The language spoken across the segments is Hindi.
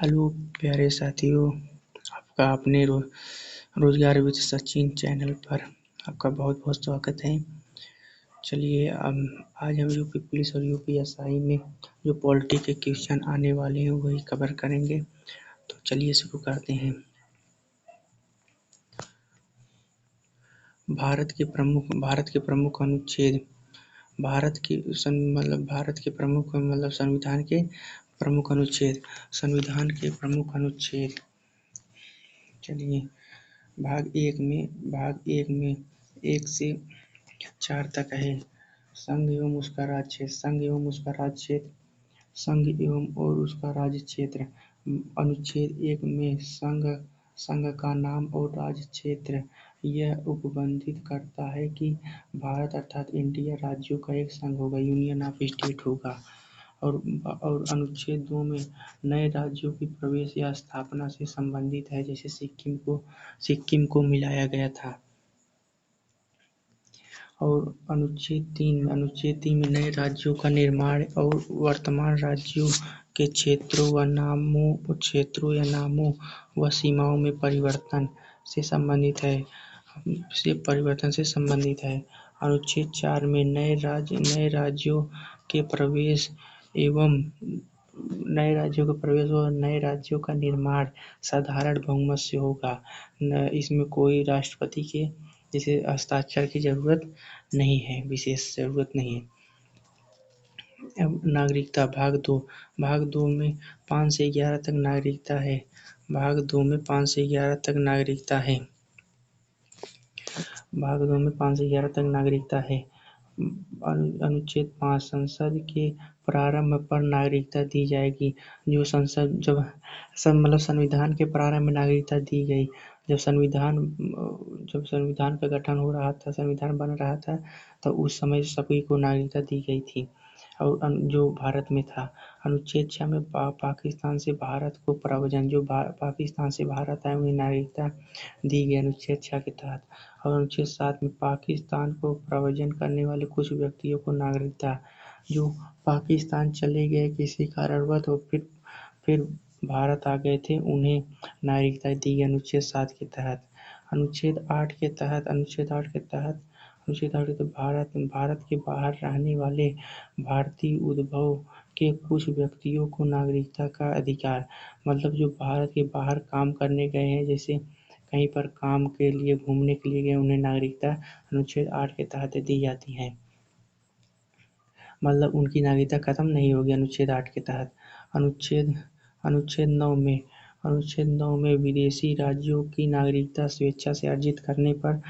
हेलो प्यारे साथियों, आपका अपने रोजगार विद सचिन चैनल पर आपका बहुत बहुत स्वागत है। चलिए आज हम यूपी पुलिस और यूपीएसआई में जो पॉलिटी के क्वेश्चन आने वाले हैं वही कवर करेंगे। तो चलिए शुरू करते हैं। भारत के प्रमुख अनुच्छेद, भारत के प्रमुख संविधान के प्रमुख अनुच्छेद। चलिए भाग एक में 1 से 4 तक है। संघ एवं उसका राज्य संघ एवं और उसका राज्य क्षेत्र। अनुच्छेद 1 में संघ का नाम और राज्य क्षेत्र यह उपबंधित करता है कि भारत अर्थात इंडिया राज्यों का एक संघ होगा, यूनियन ऑफ स्टेट होगा। और अनुच्छेद 2 में नए राज्यों की प्रवेश या स्थापना से संबंधित है, जैसे सिक्किम को मिलाया गया था। और अनुच्छेद 3 में नए राज्यों का निर्माण और वर्तमान राज्यों के क्षेत्रों या नामों व सीमाओं में परिवर्तन से संबंधित है। अनुच्छेद 4 में नए राज्यों के प्रवेश और नए राज्यों का निर्माण साधारण बहुमत से होगा। इसमें कोई राष्ट्रपति के जैसे हस्ताक्षर की विशेष जरूरत नहीं है। अब नागरिकता भाग 2 में 5 से 11 तक नागरिकता है। भाग 2 में 5 से 11 तक नागरिकता है। अनुच्छेद 5 संसद के प्रारंभ पर नागरिकता दी जाएगी। जो संविधान के प्रारंभ में नागरिकता दी गई। जब संविधान का गठन हो रहा था, संविधान बन रहा था, तो उस समय सभी को नागरिकता दी गई थी और जो भारत में था। अनुच्छेद 6 में पाकिस्तान से भारत को प्रव्रजन, जो पाकिस्तान से भारत आए उन्हें नागरिकता दी गई अनुच्छेद 6 के तहत। और अनुच्छेद 7 में पाकिस्तान को प्रव्रजन करने वाले कुछ व्यक्तियों को नागरिकता, जो पाकिस्तान चले गए किसी कारणवश और फिर भारत आ गए थे, उन्हें नागरिकता दी गई अनुच्छेद 7 के तहत। अनुच्छेद 8 के तहत भारत के बाहर रहने वाले भारतीय उद्भव के कुछ व्यक्तियों को नागरिकता का अधिकार, मतलब जो भारत के बाहर काम करने गए हैं, जैसे कहीं पर काम के लिए घूमने के लिए गए, उन्हें नागरिकता अनुच्छेद 8 के तहत दी जाती है। मतलब उनकी नागरिकता खत्म नहीं होगी अनुच्छेद 8 के तहत। अनुच्छेद 9 में विदेशी राज्यों की नागरिकता स्वेच्छा से अर्जित करने पर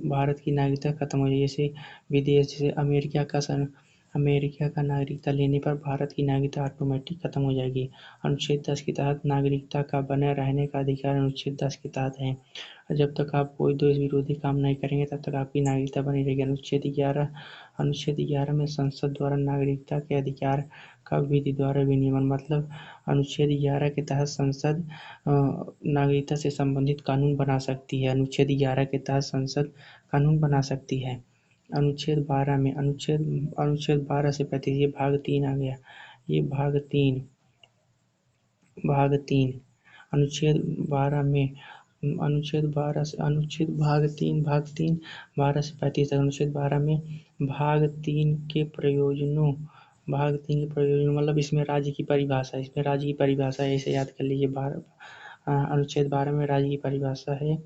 भारत की नागरिकता खत्म हो जाएगी। जैसे अमेरिका का नागरिकता लेने पर भारत की नागरिकता ऑटोमेटिक खत्म हो जाएगी। अनुच्छेद 10 के तहत नागरिकता का बने रहने का अधिकार अनुच्छेद 10 के तहत है। जब तक आप कोई देश विरोधी काम नहीं करेंगे तब तक आपकी नागरिकता बनी रहेगी। अनुच्छेद 11 में संसद द्वारा नागरिकता के अधिकार का विधि द्वारा विनियमन, मतलब अनुच्छेद 11 के तहत संसद नागरिकता से संबंधित कानून बना सकती है। अनुच्छेद 11 के तहत संसद कानून बना सकती है। अनुच्छेद 12 में अनुच्छेद 12 से 35 ये भाग 3 आ गया। ये भाग 3 अनुच्छेद 12 में भाग 3 12 से 35 तक। अनुच्छेद 12 में भाग 3 के प्रयोजनों मतलब इसमें राज्य की परिभाषा है, इसे याद कर लीजिए। अनुच्छेद 12 में राज्य की परिभाषा है।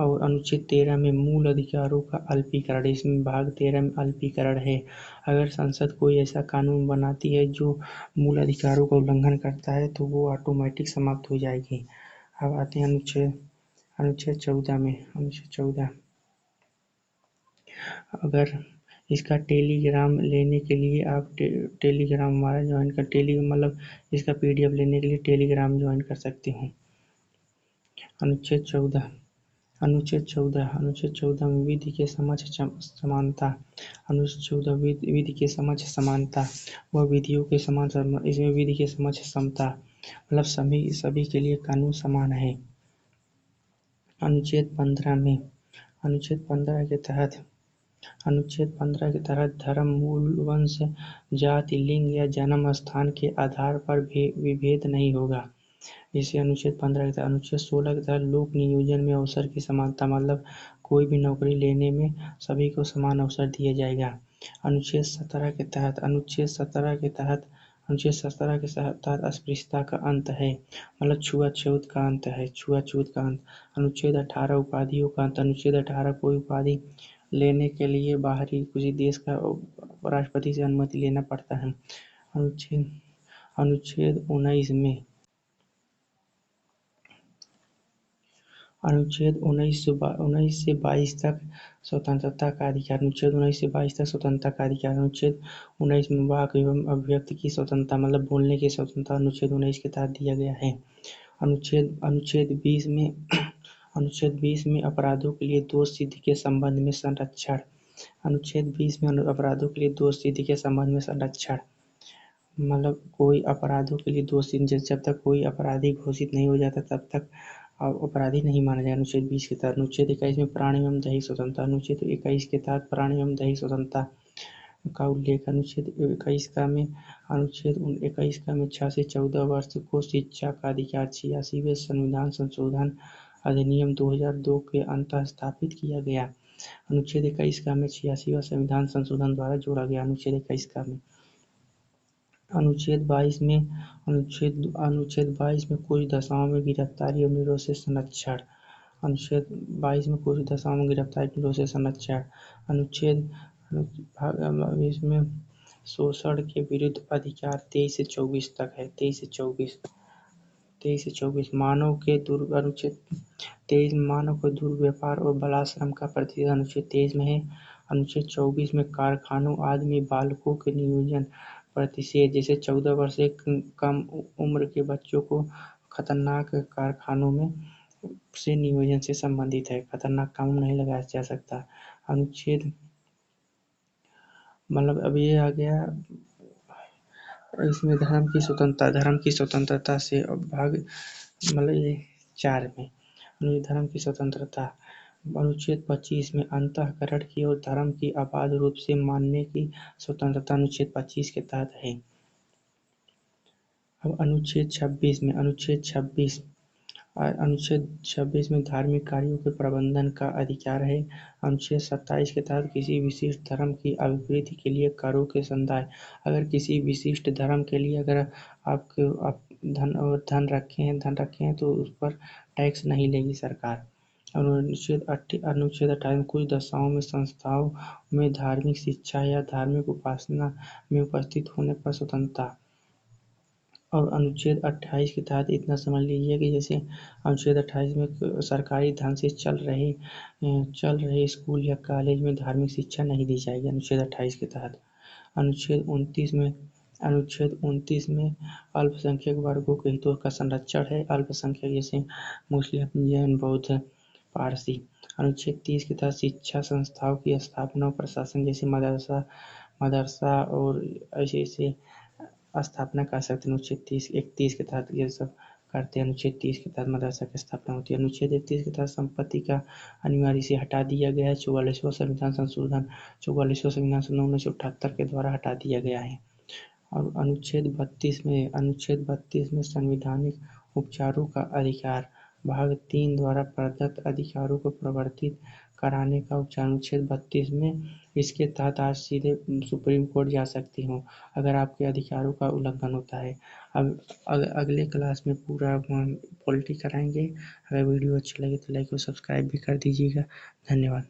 और अनुच्छेद 13 में मूल अधिकारों का अल्पीकरण, इसमें भाग 13 में अल्पीकरण है। अगर संसद कोई ऐसा कानून बनाती है जो मूल अधिकारों का उल्लंघन करता है तो वो ऑटोमेटिक समाप्त हो जाएगी। अब आते हैं अनुच्छेद 14 में। अनुच्छेद 14, अगर इसका टेलीग्राम लेने के लिए आप टेलीग्राम हमारा ज्वाइन कर मतलब इसका PDF लेने के लिए टेलीग्राम ज्वाइन कर सकते हैं। अनुच्छेद 14 में विधि के समक्ष समानता। अनुच्छेद 14 विधि के समक्ष समानता व विधियों के समान, इसमें विधि के समक्ष समता, मतलब सभी के लिए कानून समान है। अनुच्छेद 15 के तहत अनुच्छेद 15 के तहत धर्म, मूल, वंश, जाति, लिंग या जन्म स्थान के आधार पर विभेद नहीं होगा। इसे अनुच्छेद 15 के तहत अनुच्छेद 16 के तहत लोक नियोजन में अवसर की समानता, मतलब कोई भी नौकरी लेने में सभी को समान अवसर दिया जाएगा। अनुच्छेद 17 के तहत अस्पृश्यता का अंत है, मतलब छुआछूत का अंत है, छुआछूत का अंत। अनुच्छेद 18 उपाधियों का अंत। अनुच्छेद 18 कोई उपाधि लेने के लिए बाहरी किसी देश का राष्ट्रपति से अनुमति लेना पड़ता है। अनुच्छेद अनुच्छेद 19 में अनुच्छेद 19 से 22 तक स्वतंत्रता का अधिकार। अनुच्छेद 19 से 22 तक स्वतंत्रता का अधिकार। अनुच्छेद 19 में वाक एवं अभिव्यक्ति की स्वतंत्रता, मतलब बोलने की स्वतंत्रता अनुच्छेद 19 के तहत दिया गया है। अनुच्छेद 20 में अनुच्छेद 20 में अपराधों के लिए दोष सिद्धि के संबंध में संरक्षण। अनुच्छेद 20 में अपराधों के लिए दोष सिद्धि के संबंध में संरक्षण, मतलब कोई अपराधों के लिए दोषी, जब तक कोई अपराधी घोषित नहीं हो जाता तब तक अपराधी नहीं माना जाए। अनुच्छेद 20 के तहत अनुच्छेद 21 में प्राण एवं दैहिक स्वतंत्रता। अनुच्छेद 21 के तहत प्राण एवं दैहिक स्वतंत्रता का उल्लेख। अनुच्छेद 21 का में 6 से 14 वर्ष को शिक्षा का अधिकार। 86वें संविधान संशोधन अधिनियम 2002 के अंतः स्थापित किया गया। अनुच्छेद 21 का में 86वां संविधान संशोधन द्वारा जोड़ा गया। अनुच्छेद 21 का में अनुच्छेद 22 में कुछ दशाओं में गिरफ्तारी और निरोध से संरक्षण। अनुच्छेद 22 में कुछ दशाओं में गिरफ्तारी निरोध से संरक्षण। अनुच्छेद इसमें शोषण के विरुद्ध अधिकार 23 से 24 तक है। 23 से 24 मानव के दुर्व्यवहार और बलात्कार का प्रतिषेध अनुच्छेद 23 में है। अनुच्छेद 24 में कारखानों आदि में बालकों के नियोजन प्रतिषेध, जैसे 14 वर्ष से कम उम्र के बच्चों को खतरनाक कारखानों में से नियोजन से संबंधित है। खतरनाक काम नहीं लगाया जा सकता। अनुच्छेद, मतलब अब ये आ गया इसमें धर्म की स्वतंत्रता से भाग, मतलब ये 4 में धर्म की स्वतंत्रता। अनुच्छेद 25 में अंतःकरण की और धर्म की अबाध रूप से मानने की स्वतंत्रता अनुच्छेद 25 के तहत है। अब अनुच्छेद 26 में धार्मिक कार्यों के प्रबंधन का अधिकार है। अनुच्छेद 27 के तहत किसी विशिष्ट धर्म की अभिवृद्धि के लिए करों के संदाय। अगर किसी विशिष्ट धर्म के लिए अगर आप धन रखे हैं तो उस पर टैक्स नहीं लेगी सरकार। अनुच्छेद 28 में कुछ दशाओं में संस्थाओं में धार्मिक शिक्षा या धार्मिक उपासना में उपस्थित होने पर स्वतंत्रता। और अनुच्छेद 28 के तहत इतना समझ लीजिए कि जैसे अनुच्छेद 28 में सरकारी धन से चल रहे स्कूल या कॉलेज में धार्मिक शिक्षा नहीं दी जाएगी। अनुच्छेद 28 के तहत अनुच्छेद 29 में अल्पसंख्यक वर्गों के हितों का संरक्षण है। अल्पसंख्यक जैसे मुस्लिम, जैन, बौद्ध, पारसी। अनुच्छेद 30 के तहत शिक्षा संस्थाओं की स्थापना और प्रशासन, जैसे मदरसा और ऐसे स्थापना कर सकते हैं। अनुच्छेद 31 के तहत ये सब करते हैं। अनुच्छेद 30 के तहत मदरसा की स्थापना होती है। अनुच्छेद 31 के तहत संपत्ति का अनिवार्य से हटा दिया गया है। 44वां संविधान संशोधन 1978 के द्वारा हटा दिया गया है। और अनुच्छेद 32 में संवैधानिक उपचारों का अधिकार, भाग 3 द्वारा प्रदत्त अधिकारों को प्रवर्तित कराने का उपचार। अनुच्छेद 32 में इसके तहत आज सीधे सुप्रीम कोर्ट जा सकती हूँ अगर आपके अधिकारों का उल्लंघन होता है। अब अगले क्लास में पूरा पॉलिटी कराएंगे। अगर वीडियो अच्छी लगे तो लाइक और सब्सक्राइब भी कर दीजिएगा। धन्यवाद।